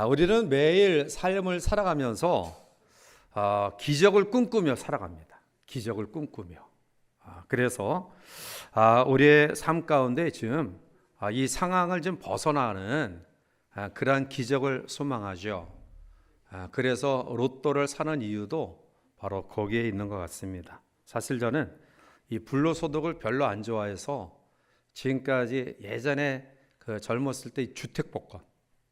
우리는 매일 삶을 살아가면서 기적을 꿈꾸며 살아갑니다. 기적을 꿈꾸며. 그래서 우리의 삶 가운데 지금 이 상황을 좀 벗어나는 그러한 기적을 소망하죠. 그래서 로또를 사는 이유도 바로 거기에 있는 것 같습니다. 사실 저는 이 불로소득을 별로 안 좋아해서 지금까지 예전에 젊었을 때 주택복권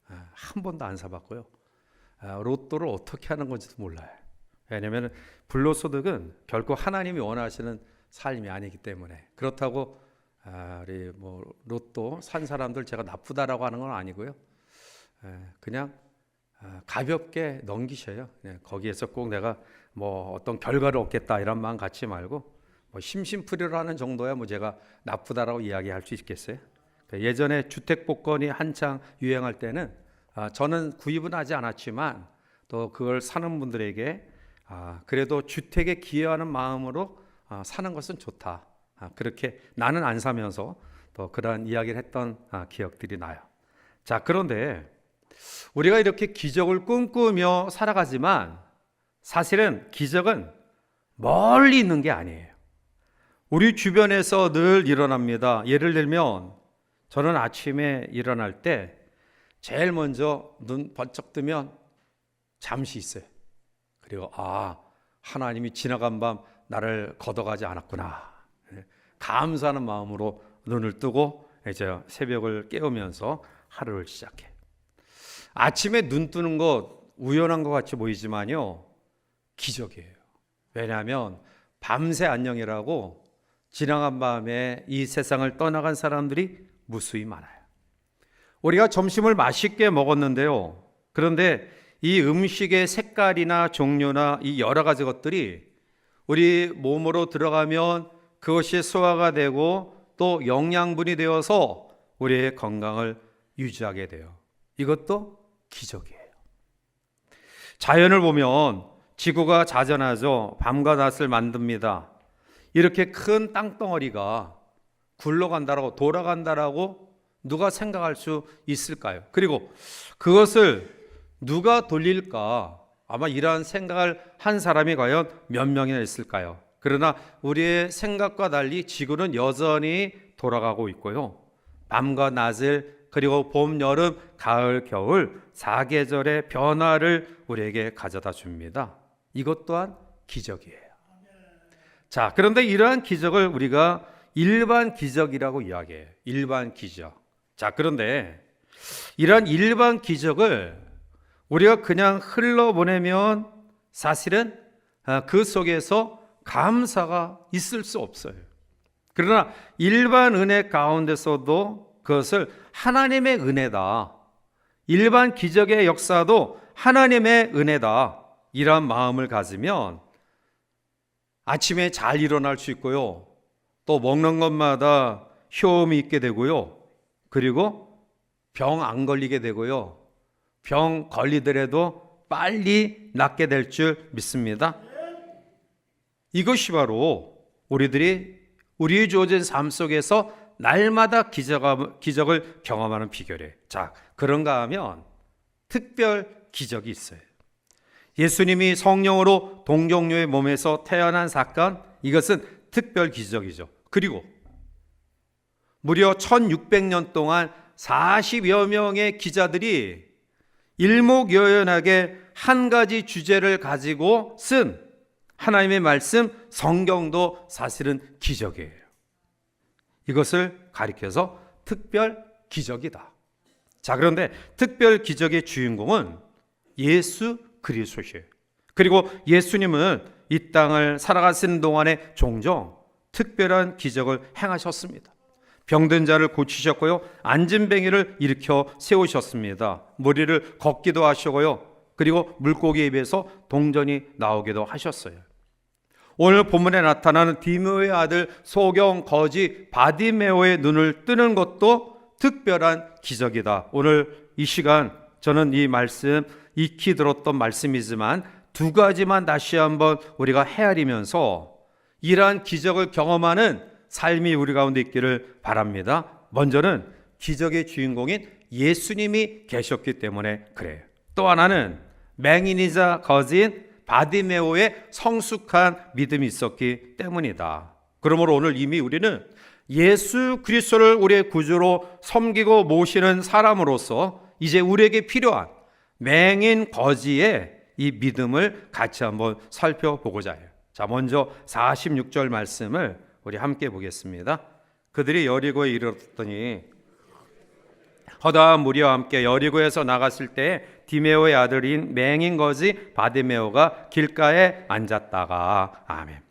한 번도 안 사봤고요. 로또를 어떻게 하는 건지도 몰라요. 왜냐하면 불로소득은 결코 하나님이 원하시는 삶이 아니기 때문에. 그렇다고 우리 로또 산 사람들 제가 나쁘다라고 하는 건 아니고요. 그냥 가볍게 넘기셔요. 거기에서 꼭 내가 어떤 결과를 얻겠다 이런 마음 갖지 말고 심심풀이로 하는 정도야 제가 나쁘다라고 이야기할 수 있겠어요. 예전에 주택복권이 한창 유행할 때는 저는 구입은 하지 않았지만 또 그걸 사는 분들에게 그래도 주택에 기여하는 마음으로 사는 것은 좋다. 그렇게 나는 안 사면서 또 그러한 이야기를 했던 기억들이 나요. 자, 그런데 우리가 이렇게 기적을 꿈꾸며 살아가지만 사실은 기적은 멀리 있는 게 아니에요. 우리 주변에서 늘 일어납니다. 예를 들면 저는 아침에 일어날 때 제일 먼저 눈 번쩍 뜨면 잠시 있어요. 그리고 하나님이 지나간 밤 나를 걷어가지 않았구나. 감사하는 마음으로 눈을 뜨고 이제 새벽을 깨우면서 하루를 시작해. 아침에 눈 뜨는 것 우연한 것 같이 보이지만요, 기적이에요. 왜냐하면 밤새 안녕이라고 지나간 밤에 이 세상을 떠나간 사람들이 무수히 많아요. 우리가 점심을 맛있게 먹었는데요, 그런데 이 음식의 색깔이나 종류나 이 여러 가지 것들이 우리 몸으로 들어가면 그것이 소화가 되고 또 영양분이 되어서 우리의 건강을 유지하게 돼요. 이것도 기적이에요. 자연을 보면 지구가 자전하죠. 밤과 낮을 만듭니다. 이렇게 큰 땅덩어리가 굴러간다라고, 돌아간다라고 누가 생각할 수 있을까요? 그리고 그것을 누가 돌릴까? 아마 이러한 생각을 한 사람이 과연 몇 명이나 있을까요? 그러나 우리의 생각과 달리 지구는 여전히 돌아가고 있고요. 밤과 낮을, 그리고 봄, 여름, 가을, 겨울 4계절의 변화를 우리에게 가져다 줍니다. 이것 또한 기적이에요. 자, 그런데 이러한 기적을 우리가 일반 기적이라고 이야기해요. 일반 기적. 자, 그런데 이러한 일반 기적을 우리가 그냥 흘러보내면 사실은 그 속에서 감사가 있을 수 없어요. 그러나 일반 은혜 가운데서도 그것을 하나님의 은혜다, 일반 기적의 역사도 하나님의 은혜다, 이러한 마음을 가지면 아침에 잘 일어날 수 있고요, 또 먹는 것마다 효험이 있게 되고요, 그리고 병 안 걸리게 되고요, 병 걸리더라도 빨리 낫게 될 줄 믿습니다. 이것이 바로 우리의 주어진 삶 속에서 날마다 기적을 경험하는 비결이에요. 자, 그런가 하면 특별 기적이 있어요. 예수님이 성령으로 동정녀의 몸에서 태어난 사건, 이것은 특별 기적이죠. 그리고 무려 1600년 동안 40여 명의 기자들이 일목요연하게 한 가지 주제를 가지고 쓴 하나님의 말씀, 성경도 사실은 기적이에요. 이것을 가리켜서 특별 기적이다. 자, 그런데 특별 기적의 주인공은 예수 그리스도예요. 그리고 예수님은 이 땅을 살아가시는 동안에 종종 특별한 기적을 행하셨습니다. 병든 자를 고치셨고요, 안진뱅이를 일으켜 세우셨습니다. 머리를 걷기도 하시고요, 그리고 물고기 입에서 동전이 나오기도 하셨어요. 오늘 본문에 나타나는 디메오의 아들 소경 거지 바디메오의 눈을 뜨는 것도 특별한 기적이다. 오늘 이 시간 저는 이 말씀 익히 들었던 말씀이지만 두 가지만 다시 한번 우리가 헤아리면서 이러한 기적을 경험하는 삶이 우리 가운데 있기를 바랍니다. 먼저는 기적의 주인공인 예수님이 계셨기 때문에 그래요. 또 하나는 맹인이자 거지인 바디메오의 성숙한 믿음이 있었기 때문이다. 그러므로 오늘 이미 우리는 예수 그리스도를 우리의 구주로 섬기고 모시는 사람으로서 이제 우리에게 필요한 맹인 거지의 이 믿음을 같이 한번 살펴보고자 해요. 자, 먼저 46절 말씀을 우리 함께 보겠습니다. 그들이 여리고에 이르렀더니 허다한 무리와 함께 여리고에서 나갔을 때 디메오의 아들인 맹인 거지 바디메오가 길가에 앉았다가. 아멘.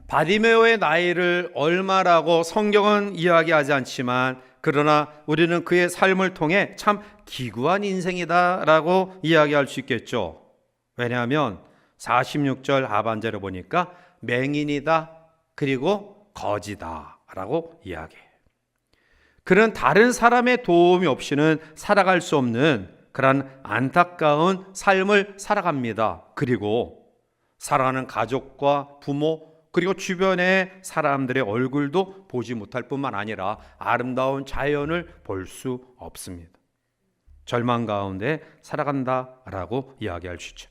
바디메오의 나이를 얼마라고 성경은 이야기하지 않지만, 그러나 우리는 그의 삶을 통해 참 기구한 인생이다라고 이야기할 수 있겠죠. 왜냐하면 46절 하반절을 보니까 맹인이다 그리고 거지다라고 이야기해요. 그는 다른 사람의 도움이 없이는 살아갈 수 없는 그런 안타까운 삶을 살아갑니다. 그리고 사랑하는 가족과 부모 그리고 주변의 사람들의 얼굴도 보지 못할 뿐만 아니라 아름다운 자연을 볼 수 없습니다. 절망 가운데 살아간다라고 이야기할 수 있죠.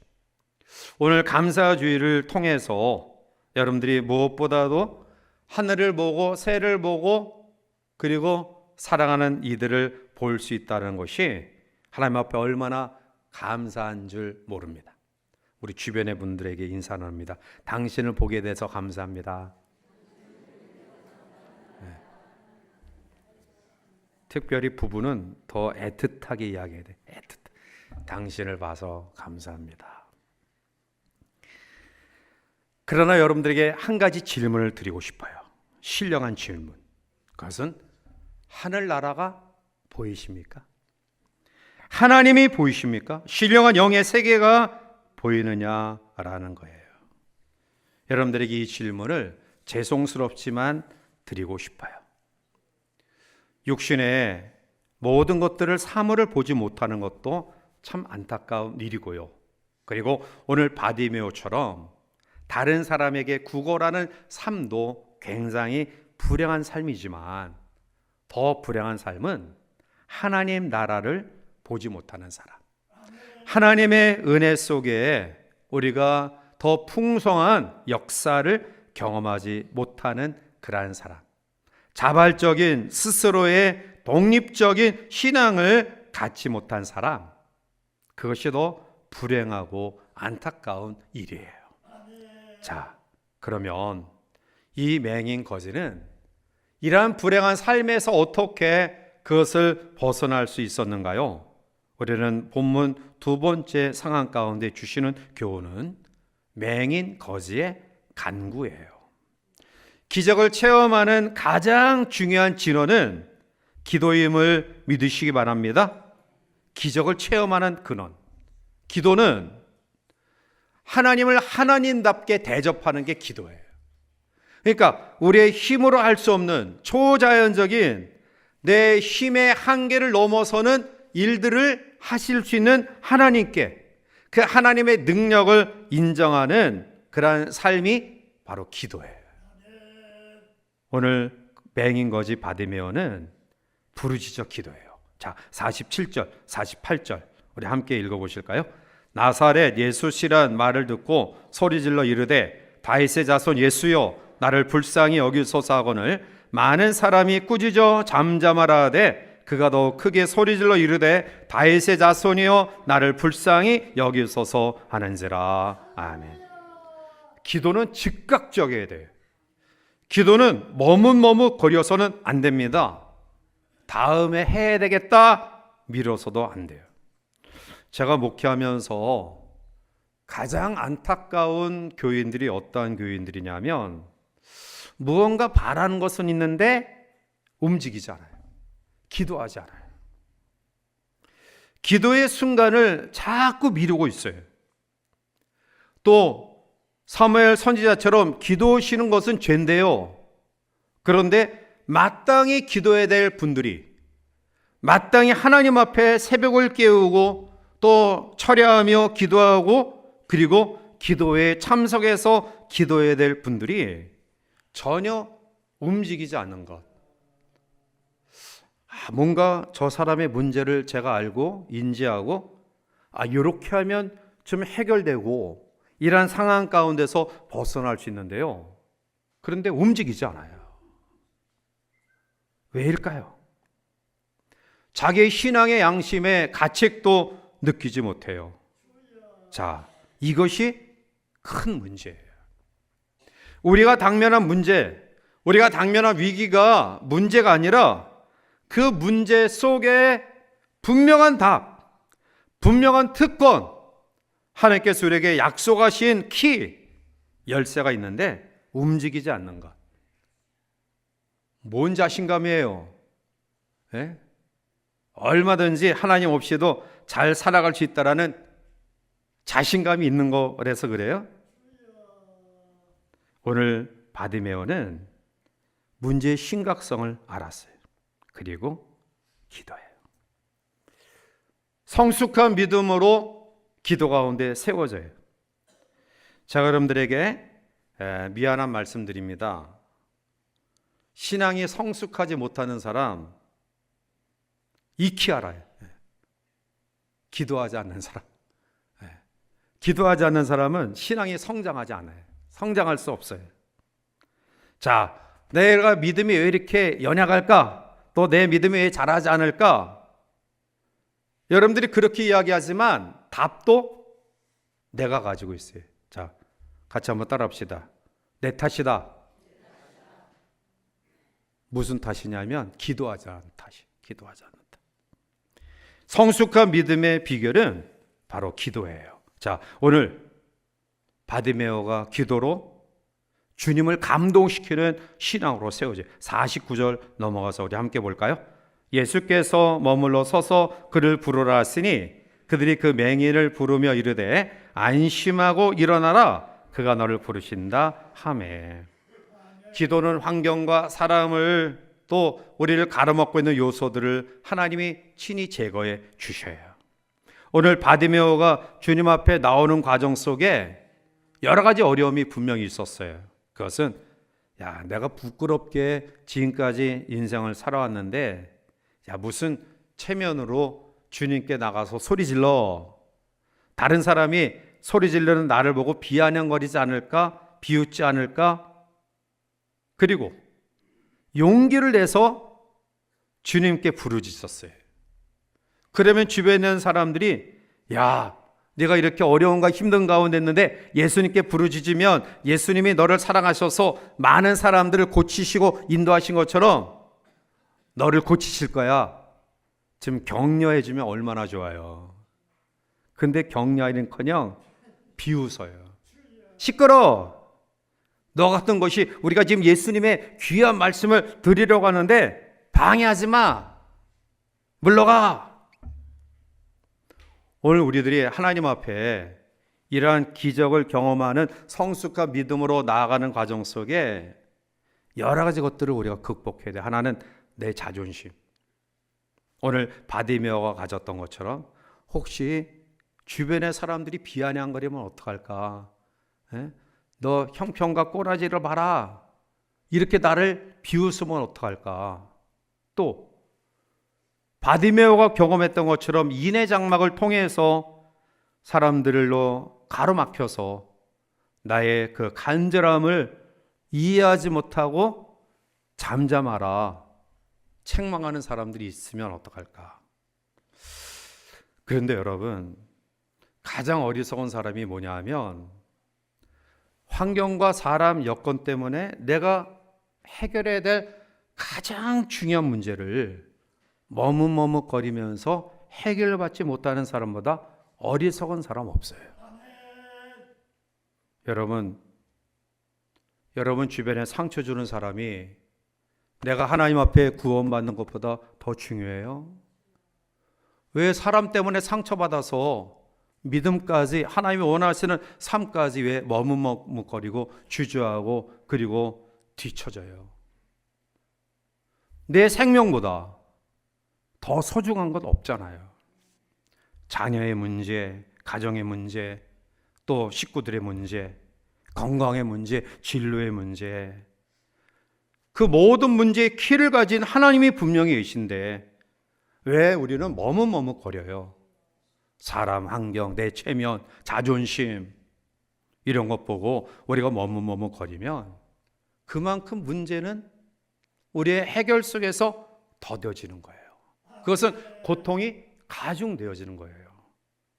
오늘 감사주의를 통해서 여러분들이 무엇보다도 하늘을 보고 새를 보고 그리고 사랑하는 이들을 볼 수 있다는 것이 하나님 앞에 얼마나 감사한 줄 모릅니다. 우리 주변의 분들에게 인사 나눕니다. 당신을 보게 돼서 감사합니다. 네. 특별히 부부는 더 애틋하게 이야기해야 돼. 애틋. 당신을 봐서 감사합니다. 그러나 여러분들에게 한 가지 질문을 드리고 싶어요. 신령한 질문. 그것은 하늘나라가 보이십니까? 하나님이 보이십니까? 신령한 영의 세계가 보이느냐라는 거예요. 여러분들에게 이 질문을 죄송스럽지만 드리고 싶어요. 육신의 모든 것들을 사물을 보지 못하는 것도 참 안타까운 일이고요. 그리고 오늘 바디메오처럼 다른 사람에게 구걸하는 삶도 굉장히 불행한 삶이지만, 더 불행한 삶은 하나님 나라를 보지 못하는 사람, 하나님의 은혜 속에 우리가 더 풍성한 역사를 경험하지 못하는 그러한 사람, 자발적인 스스로의 독립적인 신앙을 갖지 못한 사람, 그것이 더 불행하고 안타까운 일이에요. 자, 그러면 이 맹인 거지는 이러한 불행한 삶에서 어떻게 그것을 벗어날 수 있었는가요? 우리는 본문 두 번째 상황 가운데 주시는 교훈은 맹인 거지의 간구예요. 기적을 체험하는 가장 중요한 진원은 기도임을 믿으시기 바랍니다. 기적을 체험하는 근원, 기도는 하나님을 하나님답게 대접하는 게 기도예요. 그러니까 우리의 힘으로 할 수 없는 초자연적인 내 힘의 한계를 넘어서는 일들을 하실 수 있는 하나님께, 그 하나님의 능력을 인정하는 그러한 삶이 바로 기도예요. 오늘 맹인 거지 바디메오는 부르짖어 기도해요. 자, 47절, 48절 우리 함께 읽어보실까요? 나사렛 예수시란 말을 듣고 소리질러 이르되 다윗의 자손 예수여 나를 불쌍히 여기소서 하거늘 많은 사람이 꾸짖어 잠잠하라 하되 그가 더욱 크게 소리질러 이르되 다윗의 자손이여 나를 불쌍히 여기소서 하는지라. 아멘. 기도는 즉각적이어야 돼요. 기도는 머뭇머뭇거려서는 안 됩니다. 다음에 해야 되겠다 미뤄서도 안 돼요. 제가 목회하면서 가장 안타까운 교인들이 어떠한 교인들이냐면, 무언가 바라는 것은 있는데 움직이지 않아요. 기도하지 않아요. 기도의 순간을 자꾸 미루고 있어요. 또 사무엘 선지자처럼 기도하시는 것은 죄인데요. 그런데 마땅히 기도해야 될 분들이 마땅히 하나님 앞에 새벽을 깨우고 또 철야하며 기도하고 그리고 기도에 참석해서 기도해야 될 분들이 전혀 움직이지 않는 것. 뭔가 저 사람의 문제를 제가 알고 인지하고 이렇게 하면 좀 해결되고 이러한 상황 가운데서 벗어날 수 있는데요. 그런데 움직이지 않아요. 왜일까요? 자기의 신앙의 양심에 가책도 느끼지 못해요. 자, 이것이 큰 문제예요. 우리가 당면한 문제, 우리가 당면한 위기가 문제가 아니라 그 문제 속에 분명한 답, 분명한 특권, 하나님께서 우리에게 약속하신 키, 열쇠가 있는데 움직이지 않는 것. 뭔 자신감이에요? 예? 얼마든지 하나님 없이도 잘 살아갈 수 있다라는 자신감이 있는 거라서 그래요? 오늘 바디메오는 문제의 심각성을 알았어요. 그리고 기도해요. 성숙한 믿음으로 기도 가운데 세워져요. 자, 여러분들에게 미안한 말씀드립니다. 신앙이 성숙하지 못하는 사람 익히 알아요. 기도하지 않는 사람. 기도하지 않는 사람은 신앙이 성장하지 않아요. 성장할 수 없어요. 자, 내가 믿음이 왜 이렇게 연약할까? 또 내 믿음이 왜 자라지 않을까? 여러분들이 그렇게 이야기하지만 답도 내가 가지고 있어요. 자, 같이 한번 따라합시다. 내 탓이다. 무슨 탓이냐면 기도하지 않는 탓이. 기도하지 않는 탓. 성숙한 믿음의 비결은 바로 기도예요. 자, 오늘 바디메오가 기도로 주님을 감동시키는 신앙으로 세워져요. 49절 넘어가서 우리 함께 볼까요? 예수께서 머물러 서서 그를 부르라 하시니 그들이 그 맹인을 부르며 이르되 안심하고 일어나라 그가 너를 부르신다 하매. 기도는 환경과 사람을 또 우리를 가로막고 있는 요소들을 하나님이 친히 제거해 주셔요. 오늘 바디메오가 주님 앞에 나오는 과정 속에 여러 가지 어려움이 분명히 있었어요. 그것은 내가 부끄럽게 지금까지 인생을 살아왔는데 무슨 체면으로 주님께 나가서 소리 질러. 다른 사람이 소리 지르는 나를 보고 비아냥거리지 않을까? 비웃지 않을까? 그리고 용기를 내서 주님께 부르짖었어요. 그러면 주변에 있는 사람들이 네가 이렇게 어려움과 힘든 가운데 있는데 예수님께 부르짖으면 예수님이 너를 사랑하셔서 많은 사람들을 고치시고 인도하신 것처럼 너를 고치실 거야. 지금 격려해 주면 얼마나 좋아요. 근데 격려하는커녕 비웃어요. 시끄러. 너 같은 것이 우리가 지금 예수님의 귀한 말씀을 드리려고 하는데 방해하지 마. 물러가. 오늘 우리들이 하나님 앞에 이러한 기적을 경험하는 성숙한 믿음으로 나아가는 과정 속에 여러 가지 것들을 우리가 극복해야 돼. 하나는 내 자존심. 오늘 바디메오가 가졌던 것처럼 혹시 주변의 사람들이 비아냥거리면 어떡할까? 너 형편과 꼬라지를 봐라. 이렇게 나를 비웃으면 어떡할까? 또 바디메오가 경험했던 것처럼 인의 장막을 통해서 사람들로 가로막혀서 나의 그 간절함을 이해하지 못하고 잠잠하라 책망하는 사람들이 있으면 어떡할까? 그런데 여러분, 가장 어리석은 사람이 뭐냐 하면 환경과 사람 여건 때문에 내가 해결해야 될 가장 중요한 문제를 머뭇머뭇거리면서 해결받지 못하는 사람보다 어리석은 사람 없어요. 여러분 주변에 상처 주는 사람이 내가 하나님 앞에 구원받는 것보다 더 중요해요? 왜 사람 때문에 상처받아서 믿음까지 하나님이 원하시는 삶까지 왜 머뭇머뭇거리고 주저하고 그리고 뒤처져요? 내 생명보다 더 소중한 것 없잖아요. 자녀의 문제, 가정의 문제, 또 식구들의 문제, 건강의 문제, 진로의 문제, 그 모든 문제의 키를 가진 하나님이 분명히 계신데 왜 우리는 머뭇머뭇거려요? 사람, 환경, 내 체면, 자존심 이런 것 보고 우리가 머뭇머뭇거리면 그만큼 문제는 우리의 해결 속에서 더뎌지는 거예요. 그것은 고통이 가중되어지는 거예요.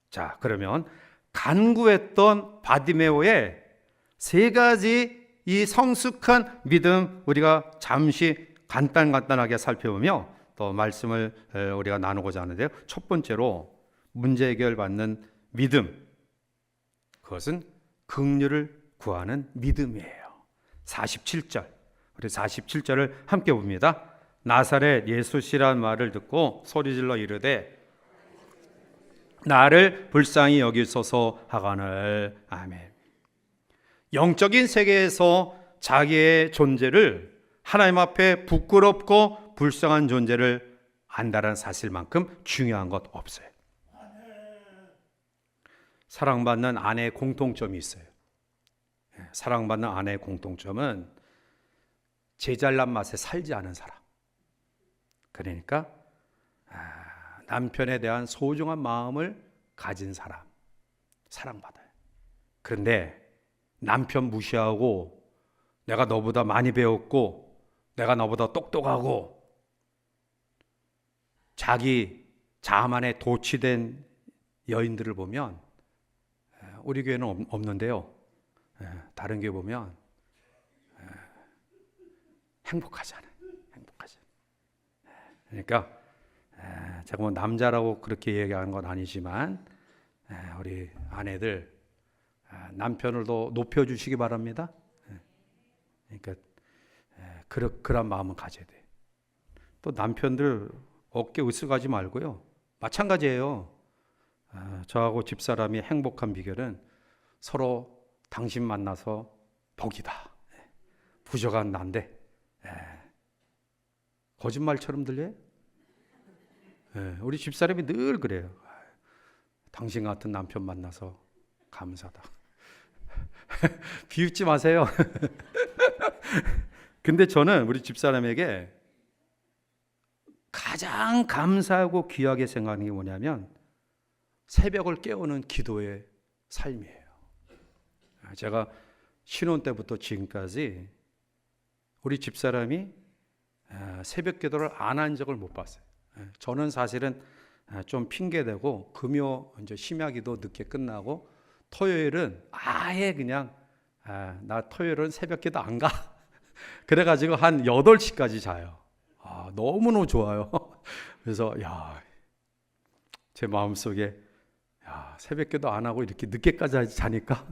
자, 그러면 간구했던 바디메오의 세 가지 이 성숙한 믿음 우리가 잠시 간단하게 살펴보며 또 말씀을 우리가 나누고자 하는데요. 첫 번째로 문제 해결받는 믿음, 그것은 긍휼을 구하는 믿음이에요. 47절, 우리 47절을 함께 봅니다. 나사렛 예수시란 말을 듣고 소리질러 이르되 나를 불쌍히 여기소서 하거늘. 아멘. 영적인 세계에서 자기의 존재를 하나님 앞에 부끄럽고 불쌍한 존재를 안다는 사실만큼 중요한 것 없어요. 사랑받는 아내의 공통점이 있어요. 사랑받는 아내의 공통점은 제잘난 맛에 살지 않은 사람. 그러니까 남편에 대한 소중한 마음을 가진 사람, 사랑받아요. 그런데 남편 무시하고 내가 너보다 많이 배웠고 내가 너보다 똑똑하고 자기 자만에 도취된 여인들을 보면, 우리 교회는 없는데요, 다른 교회 보면 행복하지 않아요. 행복하지 않아요. 그러니까 제가 뭐 남자라고 그렇게 얘기하는 건 아니지만 우리 아내들 남편을 더 높여주시기 바랍니다. 그러니까 그런 마음은 가져야 돼. 또 남편들 어깨 으쓱하지 말고요. 마찬가지예요. 저하고 집사람이 행복한 비결은 서로 당신 만나서 복이다. 부족한 난데. 거짓말처럼 들려요? 우리 집사람이 늘 그래요. 당신 같은 남편 만나서 감사하다. 비웃지 마세요. 근데 저는 우리 집사람에게 가장 감사하고 귀하게 생각하는 게 뭐냐면 새벽을 깨우는 기도의 삶이에요. 제가 신혼 때부터 지금까지 우리 집사람이 새벽 기도를 안 한 적을 못 봤어요. 저는 사실은 좀 핑계대고 금요 이제 심야기도 늦게 끝나고 토요일은 아예 그냥 나 토요일은 새벽기도 안 가. 그래가지고 한 8시까지 자요. 너무너무 좋아요. 그래서 제 마음속에 새벽기도 안 하고 이렇게 늦게까지 자니까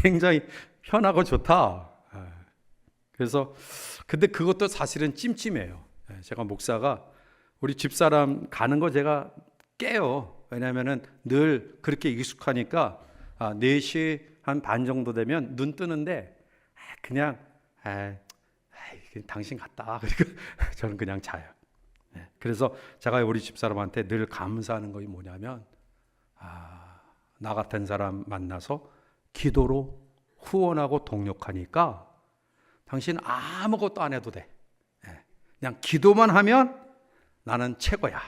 굉장히 편하고 좋다. 그래서 근데 그것도 사실은 찜찜해요. 제가 목사가 우리 집사람 가는 거 제가 깨요. 왜냐하면은 늘 그렇게 익숙하니까 4시 한 반 정도 되면 눈 뜨는데 그냥 당신 갔다. 그리고 저는 그냥 자요. 그래서 제가 우리 집사람한테 늘 감사하는 것이 뭐냐면 나 같은 사람 만나서 기도로 후원하고 동력하니까 당신 아무것도 안 해도 돼. 그냥 기도만 하면 나는 최고야.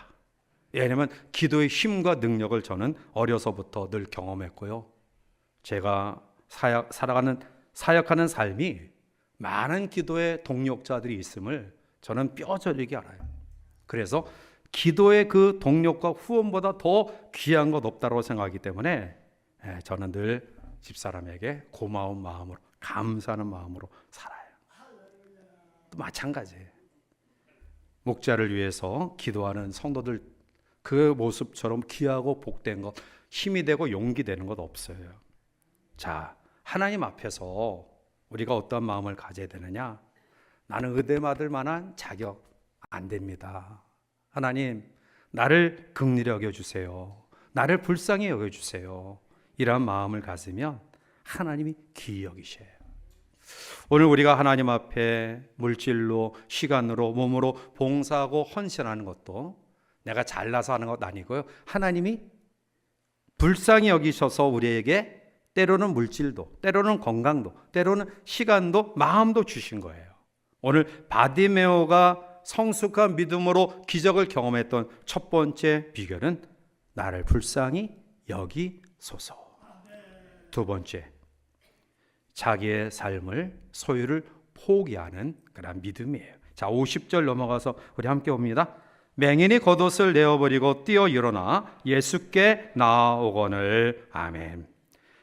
왜냐하면 기도의 힘과 능력을 저는 어려서부터 늘 경험했고요. 제가 사역하는 삶이 많은 기도의 동력자들이 있음을 저는 뼈저리게 알아요. 그래서 기도의 그 동력과 후원보다 더 귀한 것 없다고 생각하기 때문에 저는 늘 집사람에게 고마운 마음으로, 감사하는 마음으로 살아요. 또 마찬가지예요. 목자를 위해서 기도하는 성도들 그 모습처럼 귀하고 복된 것, 힘이 되고 용기 되는 것 없어요. 자, 하나님 앞에서 우리가 어떤 마음을 가져야 되느냐? 나는 의대받을 만한 자격 안 됩니다. 하나님, 나를 긍휼히 여겨주세요. 나를 불쌍히 여겨주세요. 이런 마음을 가지면 하나님이 귀히 여기셔요. 오늘 우리가 하나님 앞에 물질로, 시간으로, 몸으로 봉사하고 헌신하는 것도 내가 잘나서 하는 것 아니고요. 하나님이 불쌍히 여기셔서 우리에게 때로는 물질도, 때로는 건강도, 때로는 시간도, 마음도 주신 거예요. 오늘 바디메오가 성숙한 믿음으로 기적을 경험했던 첫 번째 비결은 나를 불쌍히 여기소서. 두 번째, 자기의 삶을 소유를 포기하는 그런 믿음이에요. 자, 50절 넘어가서 우리 함께 봅니다. 맹인이 겉옷을 내어버리고 뛰어 일어나 예수께 나아오거늘. 아멘.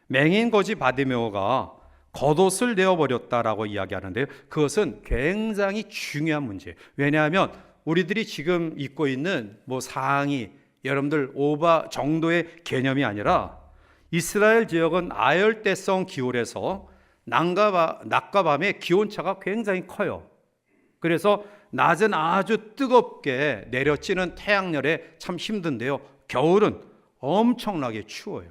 맹인 거지 바디메오가 겉옷을 내어버렸다라고 이야기하는데요, 그것은 굉장히 중요한 문제예요. 왜냐하면 우리들이 지금 입고 있는 뭐 상의, 여러분들 오바 정도의 개념이 아니라 이스라엘 지역은 아열대성 기후에서 낮과 밤의 기온차가 굉장히 커요. 그래서 낮은 아주 뜨겁게 내려찌는 태양열에 참 힘든데요, 겨울은 엄청나게 추워요.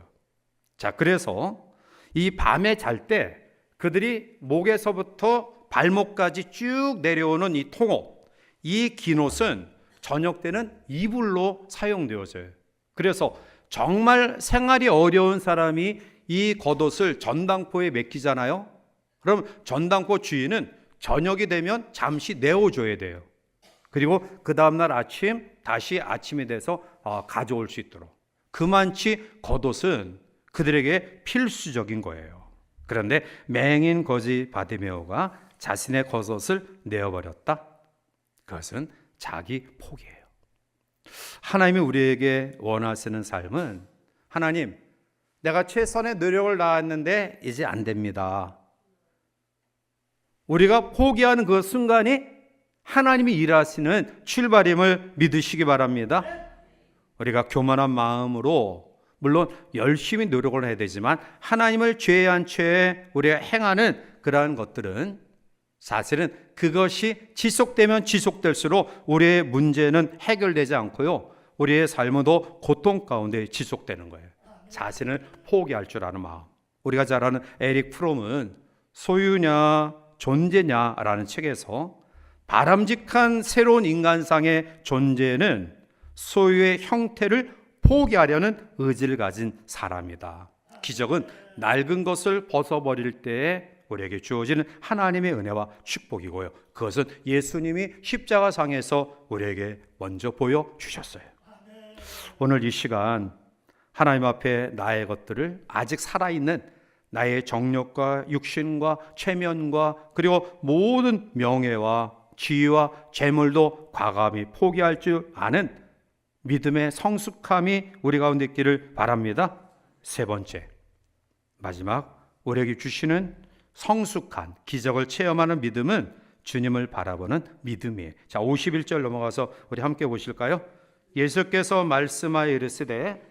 자, 그래서 이 밤에 잘 때 그들이 목에서부터 발목까지 쭉 내려오는 이 통옷, 이 긴 옷은 저녁 때는 이불로 사용되어져요. 그래서 정말 생활이 어려운 사람이 이 겉옷을 전당포에 맡기잖아요. 그럼 전당포 주인은 저녁이 되면 잠시 내어줘야 돼요. 그리고 그 다음날 아침 다시 아침이 돼서 가져올 수 있도록. 그만치 겉옷은 그들에게 필수적인 거예요. 그런데 맹인 거지 바디메오가 자신의 겉옷을 내어버렸다. 그것은 자기 포기예요. 하나님이 우리에게 원하시는 삶은, 하나님, 내가 최선의 노력을 다했는데 이제 안 됩니다. 우리가 포기하는 그 순간이 하나님이 일하시는 출발임을 믿으시기 바랍니다. 우리가 교만한 마음으로 물론 열심히 노력을 해야 되지만 하나님을 죄한 채 우리가 행하는 그러한 것들은 사실은 그것이 지속되면 지속될수록 우리의 문제는 해결되지 않고요, 우리의 삶도 고통 가운데 지속되는 거예요. 자신을 포기할 줄 아는 마음. 우리가 잘 아는 에릭 프롬은 소유냐 존재냐라는 책에서 바람직한 새로운 인간상의 존재는 소유의 형태를 포기하려는 의지를 가진 사람이다. 기적은 낡은 것을 벗어버릴 때에 우리에게 주어지는 하나님의 은혜와 축복이고요, 그것은 예수님이 십자가상에서 우리에게 먼저 보여주셨어요. 오늘 이 시간 하나님 앞에 나의 것들을, 아직 살아있는 나의 정욕과 육신과 체면과 그리고 모든 명예와 지위와 재물도 과감히 포기할 줄 아는 믿음의 성숙함이 우리 가운데 있기를 바랍니다. 세 번째, 마지막, 우리에게 주시는 성숙한 기적을 체험하는 믿음은 주님을 바라보는 믿음이에요. 자, 51절 넘어가서 우리 함께 보실까요? 예수께서 말씀하여 이르시되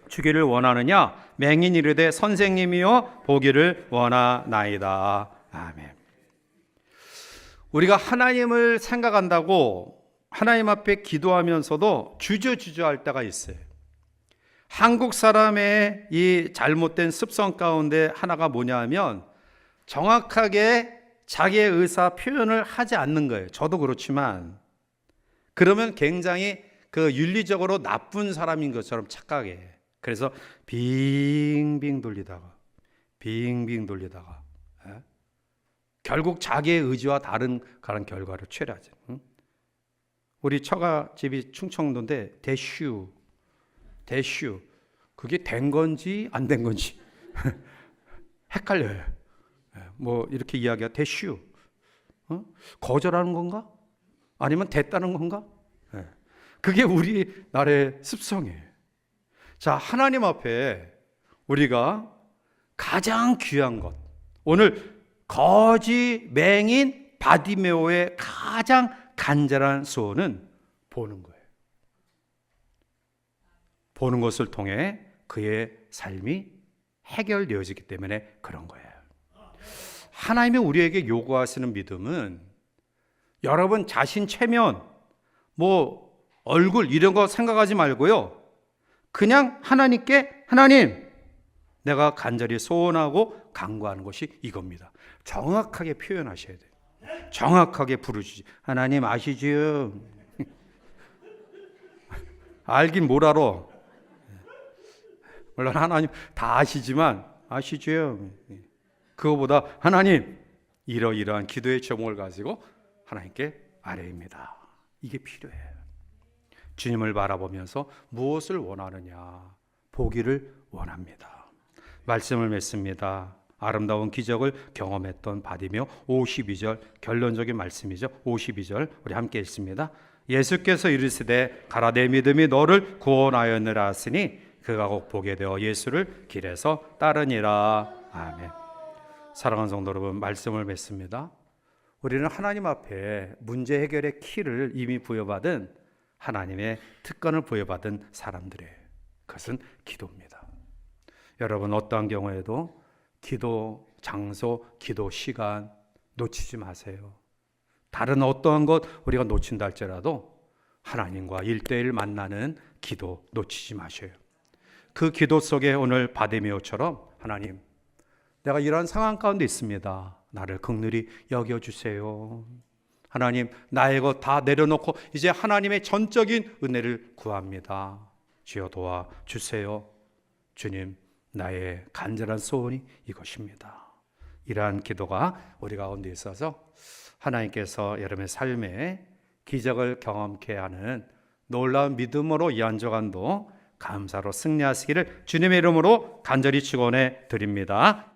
주기를 원하느냐? 맹인 이르되 선생님이여 보기를 원하나이다. 아멘. 우리가 하나님을 생각한다고 하나님 앞에 기도하면서도 주저주저할 때가 있어요. 한국 사람의 이 잘못된 습성 가운데 하나가 뭐냐 하면 정확하게 자기의 의사 표현을 하지 않는 거예요. 저도 그렇지만 그러면 굉장히 그 윤리적으로 나쁜 사람인 것처럼 착각해. 그래서 빙빙 돌리다가 결국 자기의 의지와 다른 그런 결과를 초래하죠. 우리 처가집이 충청도인데 대슈 그게 된 건지 안 된 건지 헷갈려요. 뭐 이렇게 이야기가 대슈 거절하는 건가? 아니면 됐다는 건가? 그게 우리나라의 습성이에요. 자, 하나님 앞에 우리가 가장 귀한 것, 오늘 거지 맹인 바디메오의 가장 간절한 소원은 보는 거예요. 보는 것을 통해 그의 삶이 해결되어지기 때문에 그런 거예요. 하나님이 우리에게 요구하시는 믿음은 여러분 자신 체면, 뭐 얼굴 이런 거 생각하지 말고요, 그냥 하나님께, 하나님 내가 간절히 소원하고 간구하는 것이 이겁니다. 정확하게 표현하셔야 돼요. 정확하게 부르시지. 하나님 아시지요? 알긴 뭘 알아. 물론 하나님 다 아시지만 아시죠? 그거보다 하나님 이러이러한 기도의 제목을 가지고 하나님께 아뢰입니다. 이게 필요해요. 주님을 바라보면서 무엇을 원하느냐, 보기를 원합니다. 말씀을 맺습니다. 아름다운 기적을 경험했던 바디메오 52절 결론적인 말씀이죠. 52절 우리 함께 읽습니다. 예수께서 이르시되 가라 내 믿음이 너를 구원하였느라 하시니 그가 곧 보게 되어 예수를 길에서 따르니라. 아멘. 사랑하는 성도 여러분, 말씀을 맺습니다. 우리는 하나님 앞에 문제 해결의 키를 이미 부여받은 하나님의 특권을 부여받은 사람들이에요. 그것은 기도입니다. 여러분, 어떠한 경우에도 기도 장소, 기도 시간 놓치지 마세요. 다른 어떠한 것 우리가 놓친다 할지라도 하나님과 1대1 만나는 기도 놓치지 마셔요. 그 기도 속에 오늘 바디메오처럼 하나님, 내가 이런 상황 가운데 있습니다. 나를 긍휼히 여겨주세요. 하나님, 나의 것 다 내려놓고 이제 하나님의 전적인 은혜를 구합니다. 주여 도와주세요. 주님, 나의 간절한 소원이 이것입니다. 이러한 기도가 우리 가운데 있어서 하나님께서 여러분의 삶에 기적을 경험케 하는 놀라운 믿음으로 이 한 주간도 감사로 승리하시기를 주님의 이름으로 간절히 축원해 드립니다.